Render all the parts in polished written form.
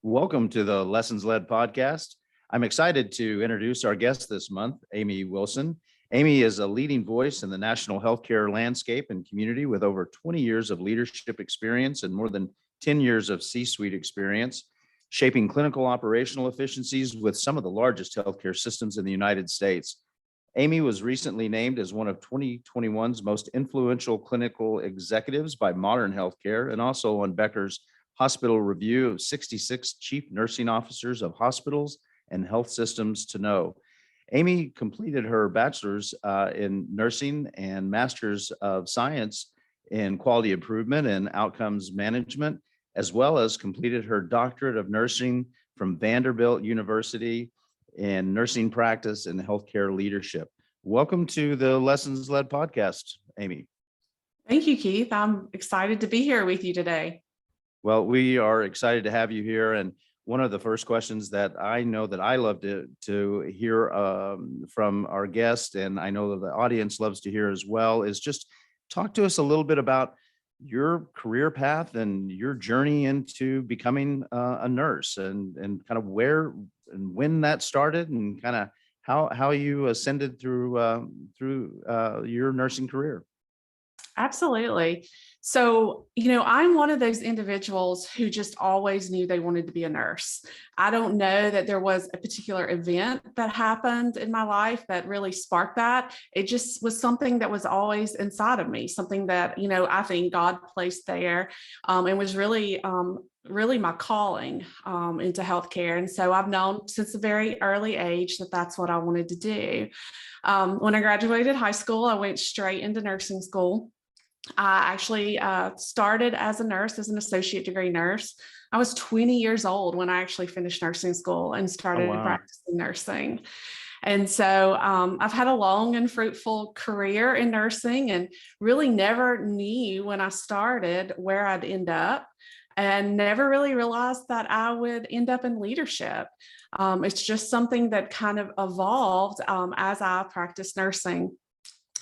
Welcome to the Lessons Led podcast. I'm excited to introduce our guest this month, Amy Wilson. Amy is a leading voice in the national healthcare landscape and community with over 20 years of leadership experience and more than 10 years of C-suite experience, shaping clinical operational efficiencies with some of the largest healthcare systems in the United States. Amy was recently named as one of 2021's most influential clinical executives by Modern Healthcare and also on Becker's Hospital Review of 66 Chief Nursing Officers of Hospitals and Health Systems to Know. Amy completed her bachelor's in nursing and master's of science in quality improvement and outcomes management, as well as completed her doctorate of nursing from Vanderbilt University in nursing practice and healthcare leadership. Welcome to the Lessons Led podcast, Amy. Thank you, Keith. I'm excited to be here with you today. Well, we are excited to have you here. And one of the first questions that I know that I love to hear from our guest, and I know that the audience loves to hear as well, is just talk to us a little bit about your career path and your journey into becoming a nurse and kind of where and when that started and kind of how you ascended through your nursing career. Absolutely. So, I'm one of those individuals who just always knew they wanted to be a nurse. I don't know that there was a particular event that happened in my life that really sparked that. It just was something that was always inside of me, something that, I think God placed there and was really my calling into healthcare. And so I've known since a very early age that that's what I wanted to do. When I graduated high school, I went straight into nursing school. I actually started as a nurse, as an associate degree nurse. I was 20 years old when I actually finished nursing school and started practicing nursing. And so I've had a long and fruitful career in nursing and really never knew when I started where I'd end up and never really realized that I would end up in leadership. It's just something that kind of evolved as I practiced nursing.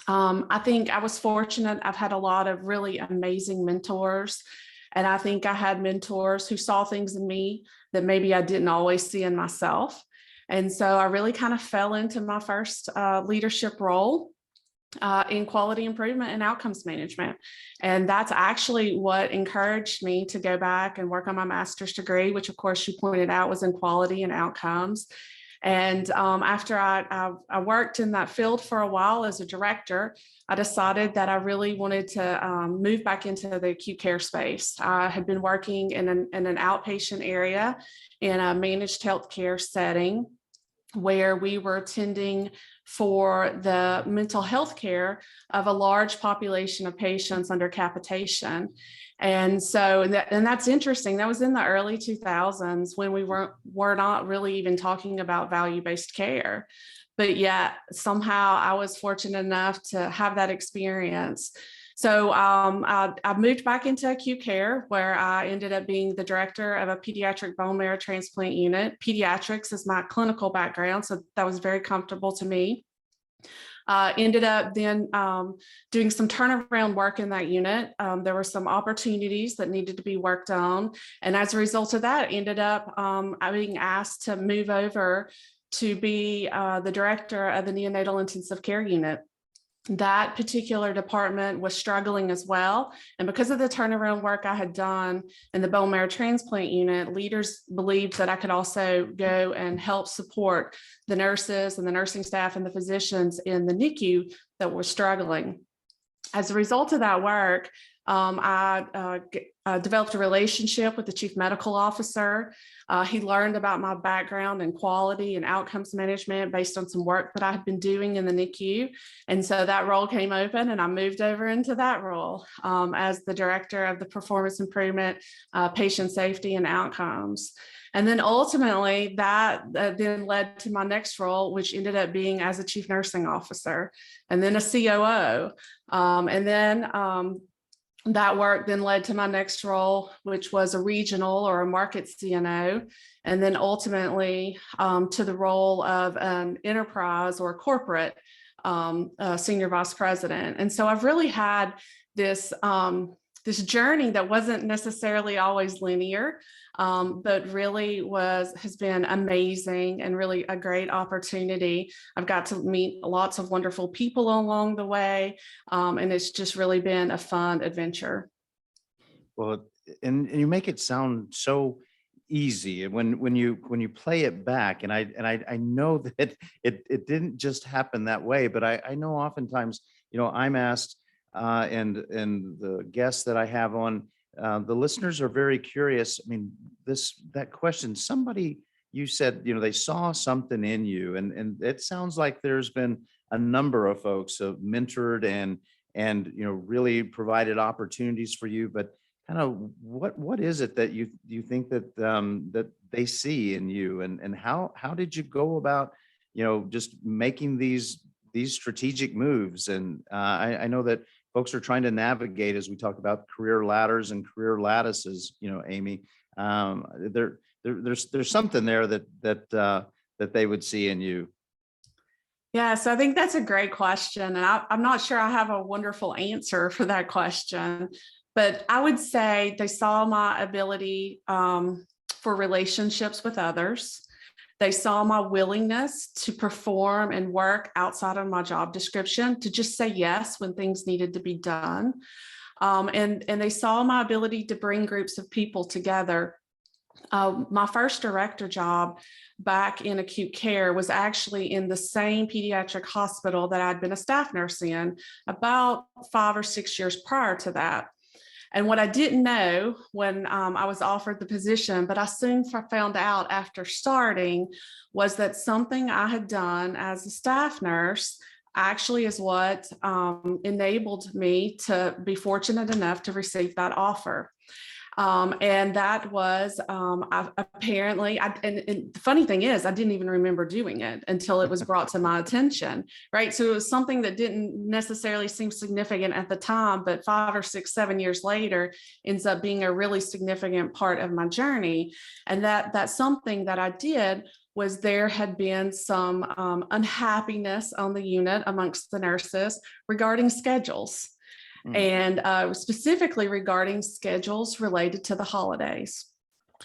I think I was fortunate. I've had a lot of really amazing mentors. And I think I had mentors who saw things in me that maybe I didn't always see in myself. And so I really kind of fell into my first leadership role in quality improvement and outcomes management. And that's actually what encouraged me to go back and work on my master's degree, which of course you pointed out was in quality and outcomes. And after I worked in that field for a while as a director, I decided that I really wanted to move back into the acute care space. I had been working in an outpatient area in a managed healthcare setting where we were attending for the mental health care of a large population of patients under capitation. And so that's interesting. That was in the early 2000s when we were not really even talking about value-based care. But yet somehow I was fortunate enough to have that experience. So I moved back into acute care where I ended up being the director of a pediatric bone marrow transplant unit. Pediatrics is my clinical background, so that was very comfortable to me. Ended up then doing some turnaround work in that unit. There were some opportunities that needed to be worked on. And as a result of that, ended up being asked to move over to be the director of the neonatal intensive care unit. That particular department was struggling as well. And because of the turnaround work I had done in the bone marrow transplant unit, leaders believed that I could also go and help support the nurses and the nursing staff and the physicians in the NICU that were struggling. As a result of that work, I developed a relationship with the chief medical officer. He learned about my background in quality and outcomes management based on some work that I had been doing in the NICU. And so that role came open and I moved over into that role as the director of the performance improvement, patient safety and outcomes. And then ultimately that then led to my next role, which ended up being as a chief nursing officer and then a COO. And then that work then led to my next role, which was a regional or a market CNO, and then ultimately to the role of an enterprise or corporate senior vice president. And so I've really had this this journey that wasn't necessarily always linear, but really has been amazing and really a great opportunity. I've got to meet lots of wonderful people along the way, and it's just really been a fun adventure. Well, and you make it sound so easy. And when you play it back, and I know that it didn't just happen that way, but I know oftentimes, I'm asked, and the guests that I have on, the listeners are very curious. I mean, that question, somebody, you said, they saw something in you, and it sounds like there's been a number of folks who have mentored and really provided opportunities for you, but kind of what is it that you think that that they see in you, and how did you go about just making these strategic moves? And I know that folks are trying to navigate, as we talk about career ladders and career lattices, Amy. There's something there that they would see in you. Yeah, so I think that's a great question. And I'm not sure I have a wonderful answer for that question, but I would say they saw my ability for relationships with others. They saw my willingness to perform and work outside of my job description, to just say yes when things needed to be done. And they saw my ability to bring groups of people together. My first director job back in acute care was actually in the same pediatric hospital that I'd been a staff nurse in about 5 or 6 years prior to that. And what I didn't know when I was offered the position, but I soon found out after starting, was that something I had done as a staff nurse actually is what enabled me to be fortunate enough to receive that offer. And that was and the funny thing is, I didn't even remember doing it until it was brought to my attention, right? So it was something that didn't necessarily seem significant at the time, but 5 or 6, 7 years later ends up being a really significant part of my journey. And that's something that I did was there had been some unhappiness on the unit amongst the nurses regarding schedules. And specifically regarding schedules related to the holidays.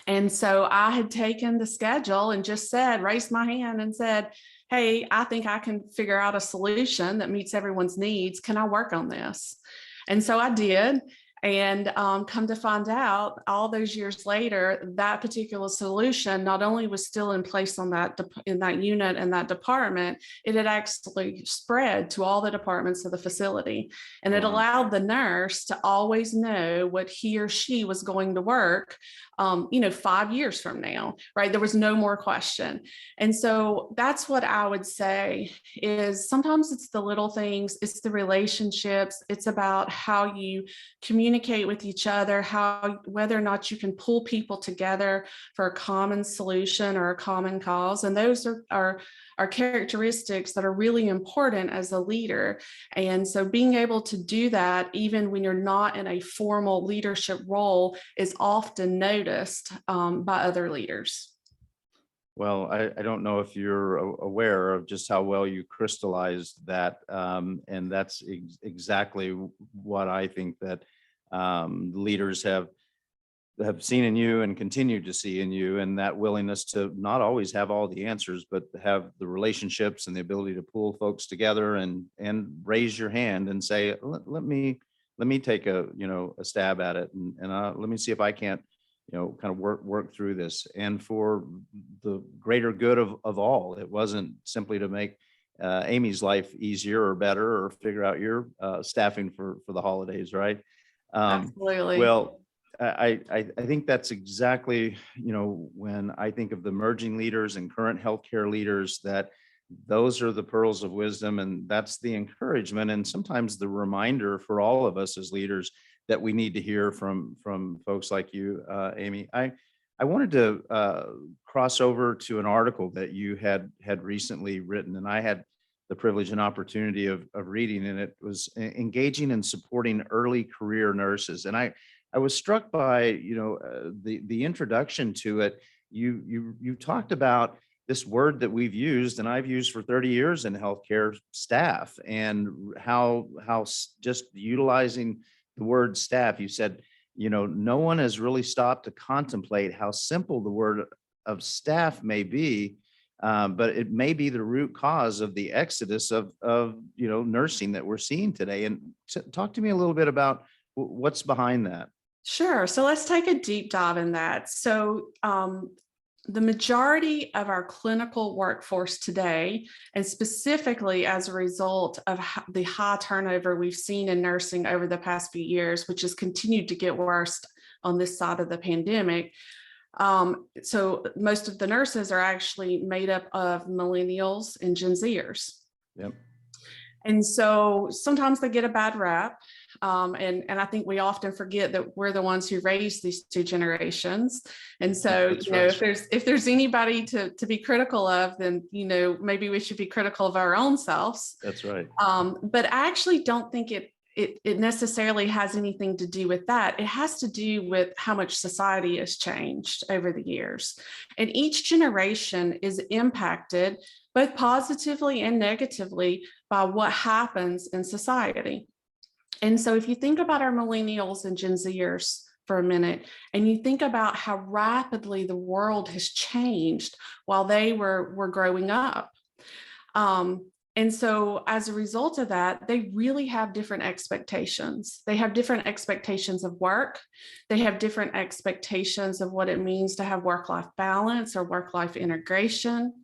And so I had taken the schedule and just raised my hand and said, hey, I think I can figure out a solution that meets everyone's needs. Can I work on this? And so I did. And come to find out, all those years later, that particular solution not only was still in place in that unit and that department, it had actually spread to all the departments of the facility. And it allowed the nurse to always know what he or she was going to work, 5 years from now, right? There was no more question. And so that's what I would say is sometimes it's the little things, it's the relationships, it's about how you communicate with each other, whether or not you can pull people together for a common solution or a common cause. And those are characteristics that are really important as a leader. And so being able to do that, even when you're not in a formal leadership role, is often noticed by other leaders. Well, I don't know if you're aware of just how well you crystallized that. And that's exactly what I think that leaders have seen in you and continue to see in you, and that willingness to not always have all the answers, but have the relationships and the ability to pull folks together and raise your hand and say, let me take a stab at it, and let me see if I can't kind of work through this, and for the greater good of all. It wasn't simply to make Amy's life easier or better or figure out your staffing for the holidays, right? Absolutely. Well, I think that's exactly, when I think of the emerging leaders and current healthcare leaders, that those are the pearls of wisdom, and that's the encouragement and sometimes the reminder for all of us as leaders that we need to hear from folks like you, Amy. I wanted to cross over to an article that you had recently written, and I had the privilege and opportunity of reading, and it was engaging and supporting early career nurses. And I was struck by the introduction to it. You talked about this word that we've used and I've used for 30 years in healthcare, staff, and how just utilizing the word staff, you said, no one has really stopped to contemplate how simple the word of staff may be, but it may be the root cause of the exodus of nursing that we're seeing today. And talk to me a little bit about what's behind that. Sure. So let's take a deep dive in that. So the majority of our clinical workforce today, and specifically as a result of the high turnover we've seen in nursing over the past few years, which has continued to get worse on this side of the pandemic. So most of the nurses are actually made up of millennials and Gen Zers. Yep. And so sometimes they get a bad rap. And I think we often forget that we're the ones who raised these two generations. And so, if there's anybody to be critical of, then, maybe we should be critical of our own selves. That's right. But I actually don't think it necessarily has anything to do with that. It has to do with how much society has changed over the years. And each generation is impacted both positively and negatively by what happens in society. And so if you think about our millennials and Gen Zers for a minute, and you think about how rapidly the world has changed while they were growing up. And so as a result of that, they really have different expectations. They have different expectations of work. They have different expectations of what it means to have work-life balance or work-life integration.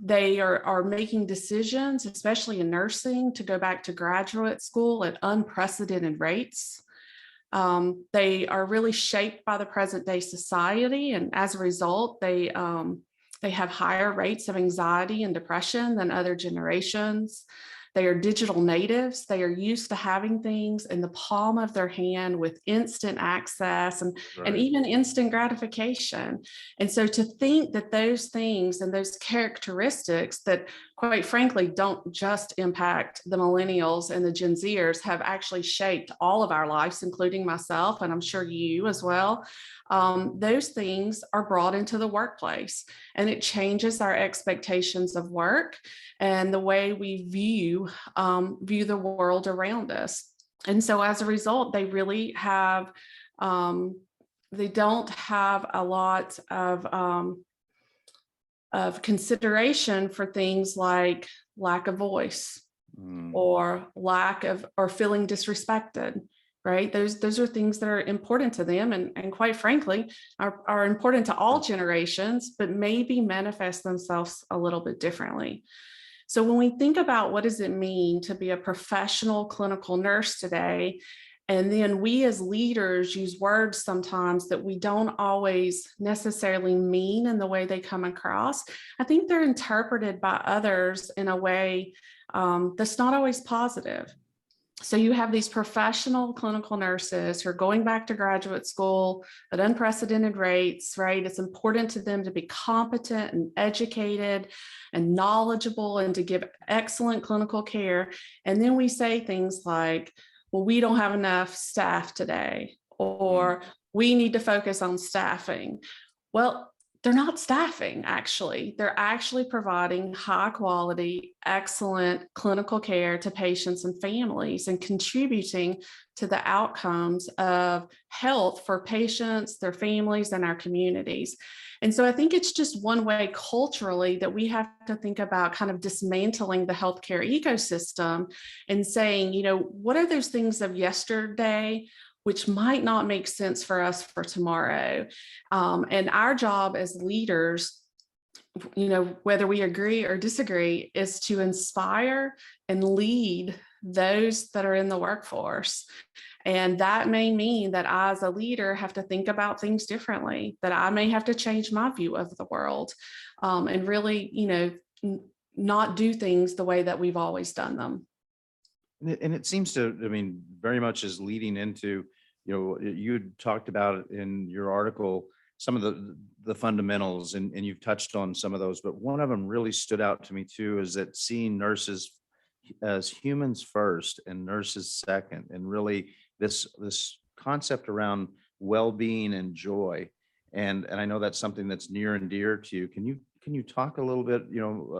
They are making decisions, especially in nursing, to go back to graduate school at unprecedented rates. They are really shaped by the present day society. And as a result, they have higher rates of anxiety and depression than other generations. They are digital natives. They are used to having things in the palm of their hand with instant access and even instant gratification. And so to think that those things and those characteristics that, quite frankly, don't just impact the millennials and the Gen Zers have actually shaped all of our lives, including myself, and I'm sure you as well. Those things are brought into the workplace, and it changes our expectations of work and the way we view the world around us. And so as a result, they really have, they don't have a lot of consideration for things like lack of voice or feeling disrespected. Right? Those are things that are important to them and quite frankly, are important to all generations, but maybe manifest themselves a little bit differently. So when we think about what does it mean to be a professional clinical nurse today, and then we as leaders use words sometimes that we don't always necessarily mean in the way they come across, I think they're interpreted by others in a way that's not always positive. So you have these professional clinical nurses who are going back to graduate school at unprecedented rates, right? It's important to them to be competent and educated and knowledgeable and to give excellent clinical care. And then we say things like, well, we don't have enough staff today, or we need to focus on staffing. Well, they're not staffing, actually. They're actually providing high quality, excellent clinical care to patients and families and contributing to the outcomes of health for patients, their families, and our communities. And so I think it's just one way culturally that we have to think about kind of dismantling the healthcare ecosystem and saying, what are those things of yesterday which might not make sense for us for tomorrow. And our job as leaders, whether we agree or disagree, is to inspire and lead those that are in the workforce. And that may mean that I, as a leader, have to think about things differently, that I may have to change my view of the world, and really, not do things the way that we've always done them. And it seems to, very much is leading into, you talked about in your article, some of the fundamentals, and you've touched on some of those, but one of them really stood out to me too, is that seeing nurses as humans first and nurses second, and really this concept around well-being and joy. And I know that's something that's near and dear to you. Can you talk a little bit,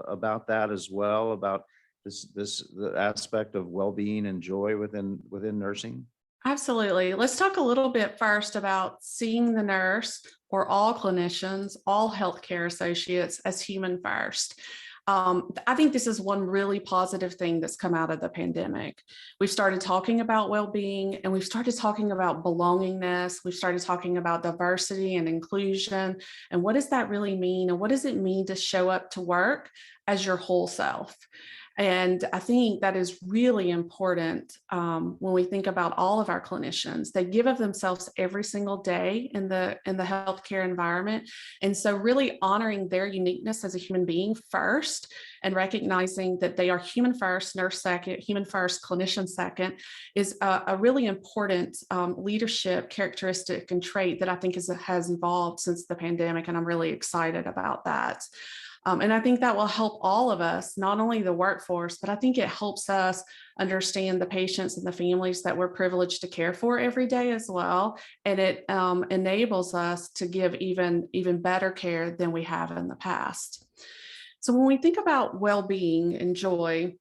about that as well, about the aspect of well-being and joy within nursing? Absolutely. Let's talk a little bit first about seeing the nurse or all clinicians, all healthcare associates as human first. I think this is one really positive thing that's come out of the pandemic. We've started talking about well-being, and we've started talking about belongingness. We've started talking about diversity and inclusion. And what does that really mean? And what does it mean to show up to work as your whole self? And I think that is really important when we think about all of our clinicians. They give of themselves every single day in the healthcare environment. And so really honoring their uniqueness as a human being first, and recognizing that they are human first, nurse second, human first, clinician second, is a really important leadership characteristic and trait that I think has evolved since the pandemic. And I'm really excited about that. And I think that will help all of us, not only the workforce, but I think it helps us understand the patients and the families that we're privileged to care for every day as well. And it enables us to give even better care than we have in the past. So when we think about well-being and joy,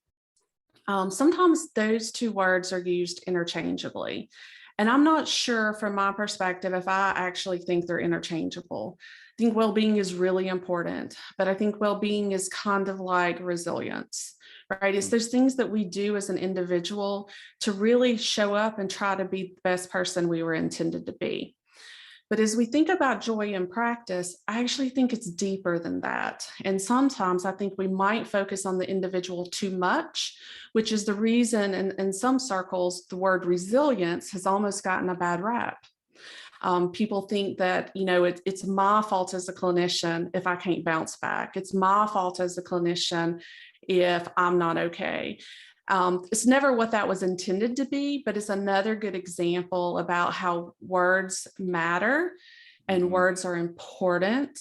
sometimes those two words are used interchangeably. And I'm not sure from my perspective if I actually think they're interchangeable. I think well-being is really important, but I think well-being is kind of like resilience, right? It's those things that we do as an individual to really show up and try to be the best person we were intended to be. But as we think about joy in practice, I actually think it's deeper than that. And sometimes I think we might focus on the individual too much, which is the reason in some circles, the word resilience has almost gotten a bad rap. People think that, it's my fault as a clinician if I can't bounce back. It's my fault as a clinician if I'm not okay. It's never what that was intended to be, but it's another good example about how words matter and words are important.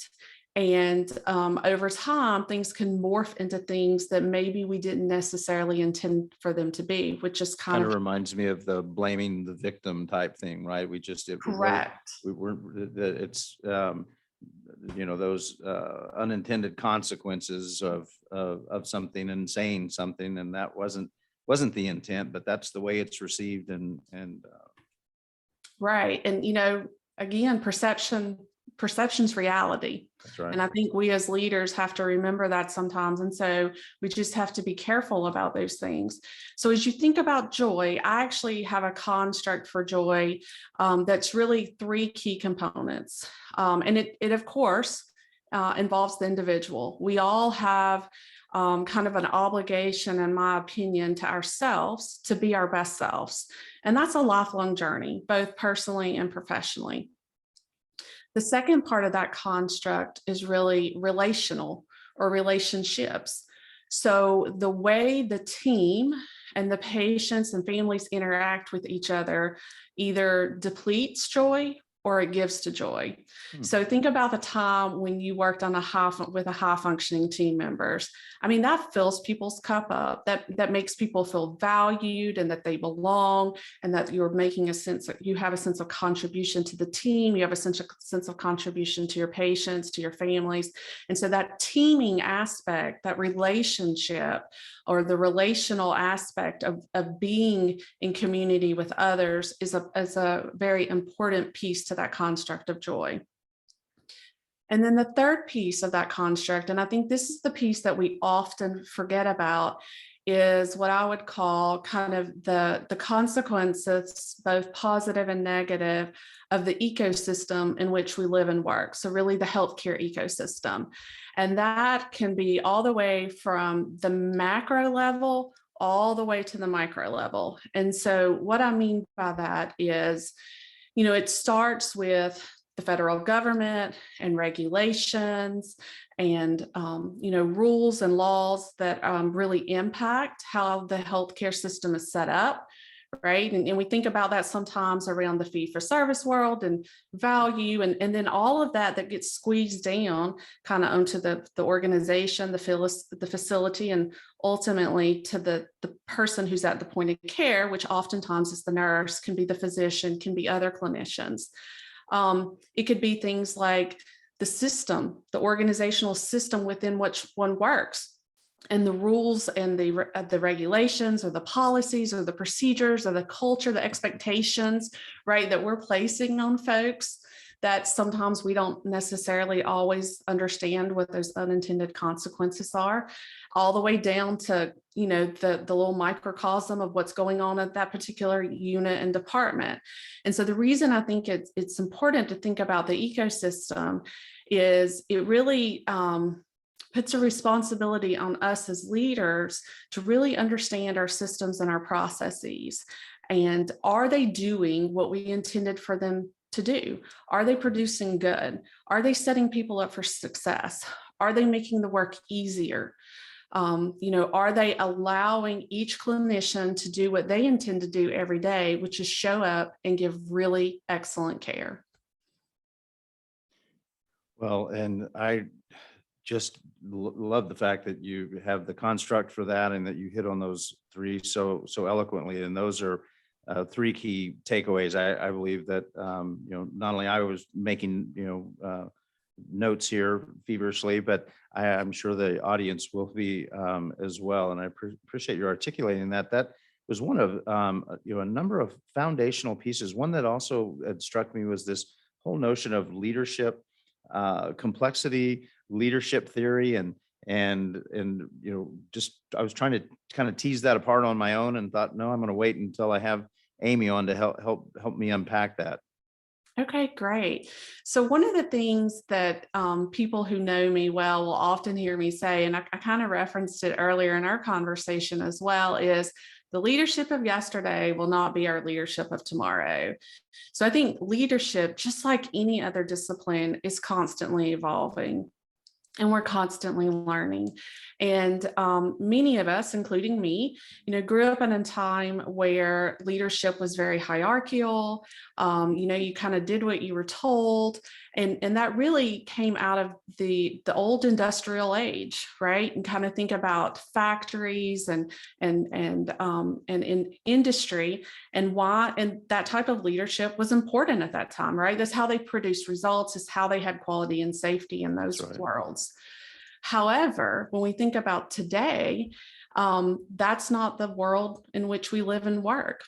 And over time, things can morph into things that maybe we didn't necessarily intend for them to be, which is kind of reminds me of the blaming the victim type thing, right? correct. It's those unintended consequences of something and saying something, and that wasn't the intent, but that's the way it's received. And right. And again, perception's reality. That's right. And I think we as leaders have to remember that sometimes. And so we just have to be careful about those things. So as you think about joy, I actually have a construct for joy that's really three key components. And it of course, involves the individual. We all have kind of an obligation, in my opinion, to ourselves to be our best selves. And that's a lifelong journey, both personally and professionally. The second part of that construct is really relational or relationships. So the way the team and the patients and families interact with each other either depletes joy or it gives to joy. So think about the time when you worked on with a high functioning team members. I mean, that fills people's cup up. That makes people feel valued and that they belong, and that you're making you have a sense of contribution to the team. You have a sense of contribution to your patients, to your families. And so that teaming aspect, that relationship, or the relational aspect of being in community with others is a very important piece to that construct of joy. And then the third piece of that construct, and I think this is the piece that we often forget about, is what I would call kind of the consequences, both positive and negative, of the ecosystem in which we live and work. So really the healthcare ecosystem. And that can be all the way from the macro level all the way to the micro level. And so what I mean by that is, it starts with the federal government and regulations and rules and laws that really impact how the healthcare system is set up, right? And we think about that sometimes around the fee-for-service world and value, and then all of that gets squeezed down kind of onto the organization, the facility, and ultimately to the person who's at the point of care, which oftentimes is the nurse, can be the physician, can be other clinicians. It could be things like the system, the organizational system within which one works. and the rules and the regulations or the policies or the procedures or the culture, the expectations, right, that we're placing on folks, that sometimes we don't necessarily always understand what those unintended consequences are, all the way down to, the little microcosm of what's going on at that particular unit and department. And so the reason I think it's important to think about the ecosystem is it really puts a responsibility on us as leaders to really understand our systems and our processes. And are they doing what we intended for them to do? Are they producing good? Are they setting people up for success? Are they making the work easier? Are they allowing each clinician to do what they intend to do every day, which is show up and give really excellent care? Well, and I just love the fact that you have the construct for that and that you hit on those three so eloquently. And those are three key takeaways. I believe that, not only I was making, notes here feverishly, but I'm sure the audience will be as well. And I appreciate you articulating that. That was one of, a number of foundational pieces. One that also had struck me was this whole notion of leadership, complexity, leadership theory, and just I was trying to kind of tease that apart on my own and thought, no, I'm going to wait until I have Amy on to help me unpack that. Okay, great. So one of the things that people who know me well will often hear me say, and I kind of referenced it earlier in our conversation as well, is the leadership of yesterday will not be our leadership of tomorrow. So I think leadership, just like any other discipline, is constantly evolving. And we're constantly learning. And many of us, including me, grew up in a time where leadership was very hierarchical. You kind of did what you were told. And that really came out of the old industrial age, right? And kind of think about factories and in industry and why, and that type of leadership was important at that time, right? That's how they produced results, is how they had quality and safety in those worlds. However, when we think about today, that's not the world in which we live and work.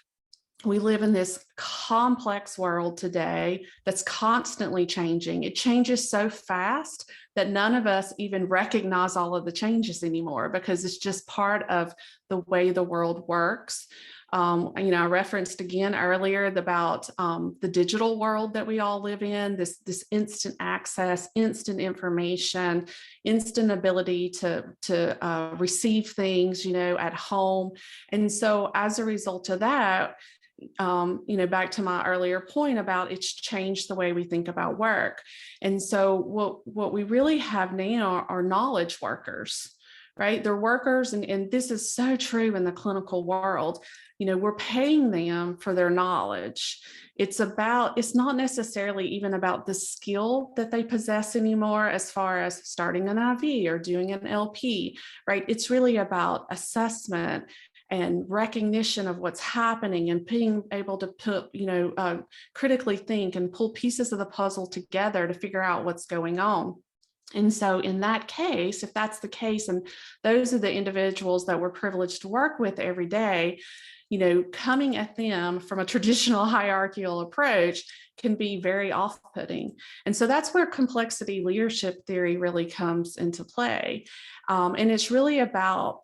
We live in this complex world today that's constantly changing. It changes so fast that none of us even recognize all of the changes anymore, because it's just part of the way the world works. I referenced again earlier about the digital world that we all live in, this instant access, instant information, instant ability to receive things, at home. And so as a result of that, back to my earlier point about it's changed the way we think about work. And so what we really have now are knowledge workers, right? They're workers, and this is so true in the clinical world. We're paying them for their knowledge. It's not necessarily even about the skill that they possess anymore, as far as starting an IV or doing an LP, right? It's really about assessment and recognition of what's happening and being able to put, critically think and pull pieces of the puzzle together to figure out what's going on. And so in that case, if that's the case, and those are the individuals that we're privileged to work with every day, coming at them from a traditional hierarchical approach can be very off-putting. And so that's where complexity leadership theory really comes into play. And it's really about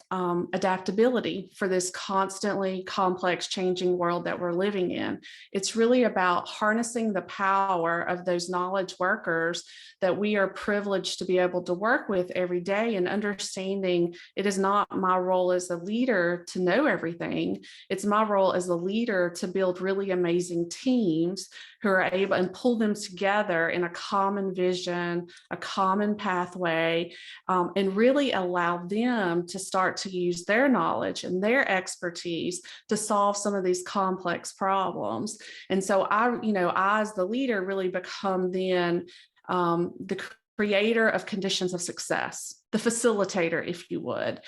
adaptability for this constantly complex, changing world that we're living in. It's really about harnessing the power of those knowledge workers that we are privileged to be able to work with every day, and understanding it is not my role as a leader to know everything. It's my role as a leader to build really amazing teams who are able and pull them together in a common vision, a common pathway, and really allow them to start to use their knowledge and their expertise to solve some of these complex problems. And so I as the leader really become then the creator of conditions of success, the facilitator, if you would.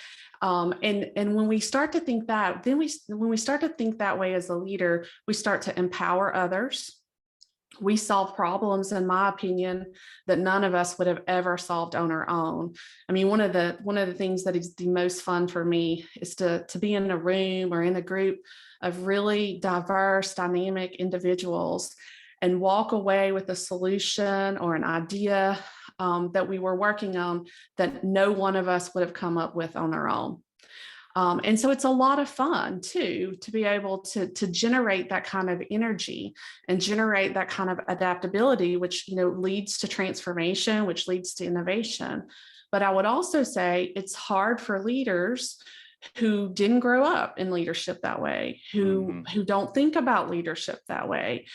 And when we start to think that, when we start to think that way as a leader, we start to empower others. We solve problems, in my opinion, that none of us would have ever solved on our own. I mean, one of the things that is the most fun for me is to be in a room or in a group of really diverse, dynamic individuals and walk away with a solution or an idea that we were working on that no one of us would have come up with on our own. And so it's a lot of fun too, to be able to generate that kind of energy and generate that kind of adaptability, which, leads to transformation, which leads to innovation. But I would also say it's hard for leaders who didn't grow up in leadership that way, who don't think about leadership that way,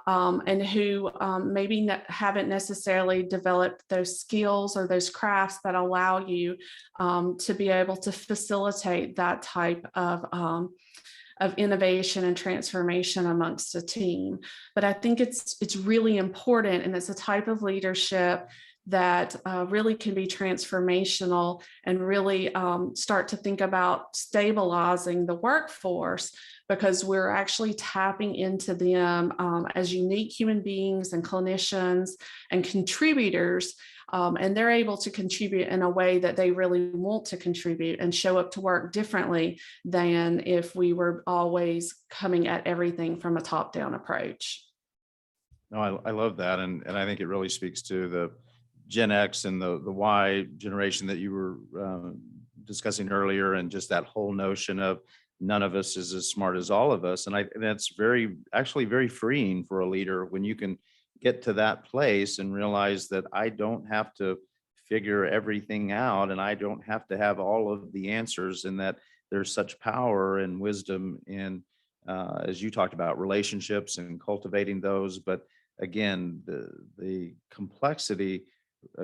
and who maybe haven't necessarily developed those skills or those crafts that allow you to be able to facilitate that type of innovation and transformation amongst a team. But I think it's really important, and it's a type of leadership that really can be transformational and really start to think about stabilizing the workforce, because we're actually tapping into them as unique human beings and clinicians and contributors. And they're able to contribute in a way that they really want to contribute and show up to work differently than if we were always coming at everything from a top-down approach. No, I love that. And I think it really speaks to the Gen X and the Y generation that you were discussing earlier, and just that whole notion of none of us is as smart as all of us. And that's actually very freeing for a leader when you can get to that place and realize that I don't have to figure everything out, and I don't have to have all of the answers, and that there's such power and wisdom in, as you talked about, relationships and cultivating those. But again, the complexity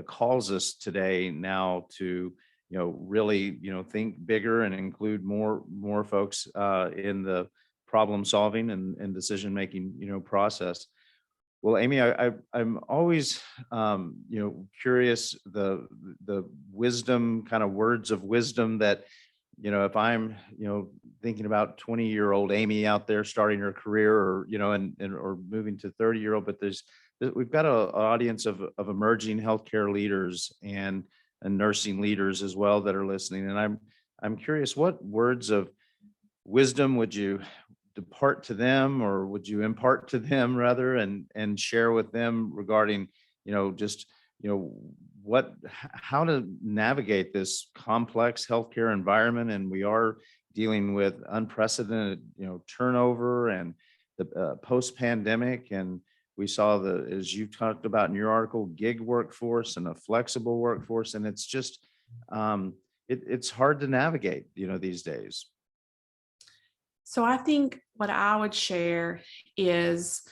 calls us today now to really think bigger and include more folks in the problem solving and decision making process. Well, Amy, I'm always curious, the wisdom, kind of words of wisdom that if I'm thinking about 20-year-old Amy out there starting her career, or or moving to 30-year-old, but we've got an audience of emerging healthcare leaders and nursing leaders as well that are listening. And I'm curious, what words of wisdom would you depart to them, or would you impart to them rather, and share with them regarding, just, how to navigate this complex healthcare environment? And we are dealing with unprecedented, turnover and the post-pandemic. And we saw as you talked about in your article, gig workforce and a flexible workforce. And it's just, it's hard to navigate, these days. So I think what I would share is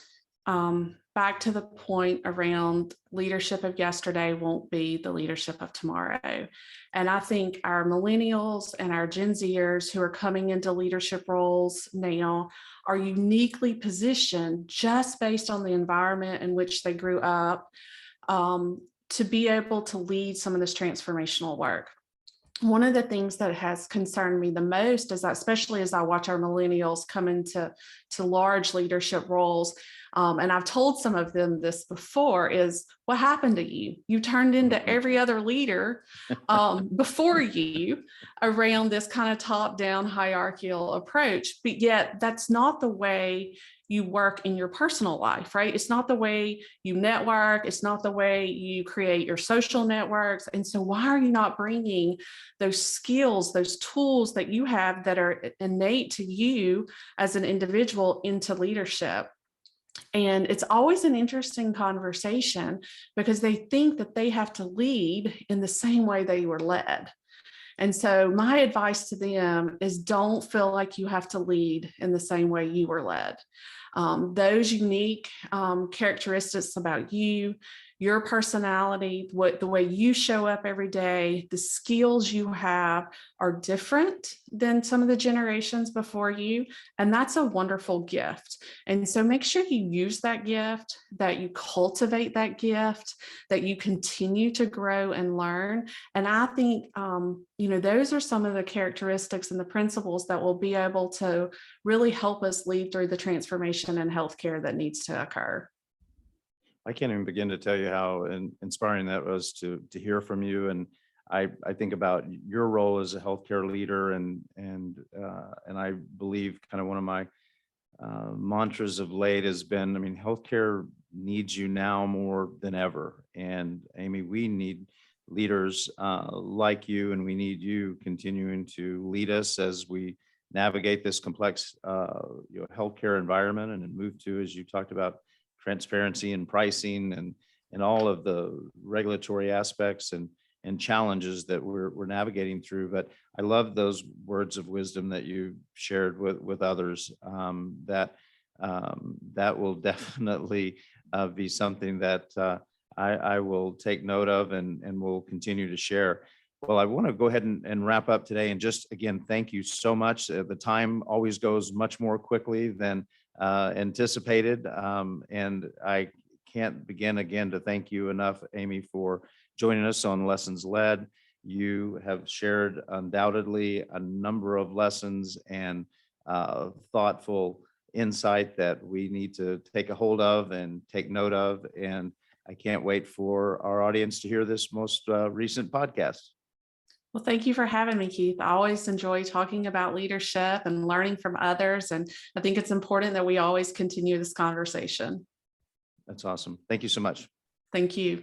back to the point around leadership of yesterday won't be the leadership of tomorrow. And I think our millennials and our Gen Zers who are coming into leadership roles now are uniquely positioned, just based on the environment in which they grew up, to be able to lead some of this transformational work. One of the things that has concerned me the most is that, especially as I watch our millennials come into large leadership roles, and I've told some of them this before, is what happened to you? You turned into every other leader before you around this kind of top-down hierarchical approach, but yet that's not the way you work in your personal life, right? It's not the way you network. It's not the way you create your social networks. And so why are you not bringing those skills, those tools that you have that are innate to you as an individual into leadership? And it's always an interesting conversation, because they think that they have to lead in the same way they were led. And so my advice to them is, don't feel like you have to lead in the same way you were led. Those unique characteristics about you, your personality, the way you show up every day, the skills you have are different than some of the generations before you. And that's a wonderful gift. And so make sure you use that gift, that you cultivate that gift, that you continue to grow and learn. And I think, those are some of the characteristics and the principles that will be able to really help us lead through the transformation in healthcare that needs to occur. I can't even begin to tell you how inspiring that was to hear from you. And I think about your role as a healthcare leader, and I believe kind of one of my mantras of late has been, I mean, healthcare needs you now more than ever. And Amy, we need leaders like you, and we need you continuing to lead us as we navigate this complex healthcare environment and move to, as you talked about, transparency and pricing and all of the regulatory aspects and challenges that we're navigating through. But I love those words of wisdom that you shared with others. That will definitely be something that I will take note of and will continue to share. Well, I want to go ahead and wrap up today, and just again, thank you so much. The time always goes much more quickly than anticipated, and I can't begin again to thank you enough, Amy, for joining us on Lessons Led. You have shared undoubtedly a number of lessons and thoughtful insight that we need to take a hold of and take note of. And I can't wait for our audience to hear this most recent podcast. Well, thank you for having me, Keith. I always enjoy talking about leadership and learning from others. And I think it's important that we always continue this conversation. That's awesome. Thank you so much. Thank you.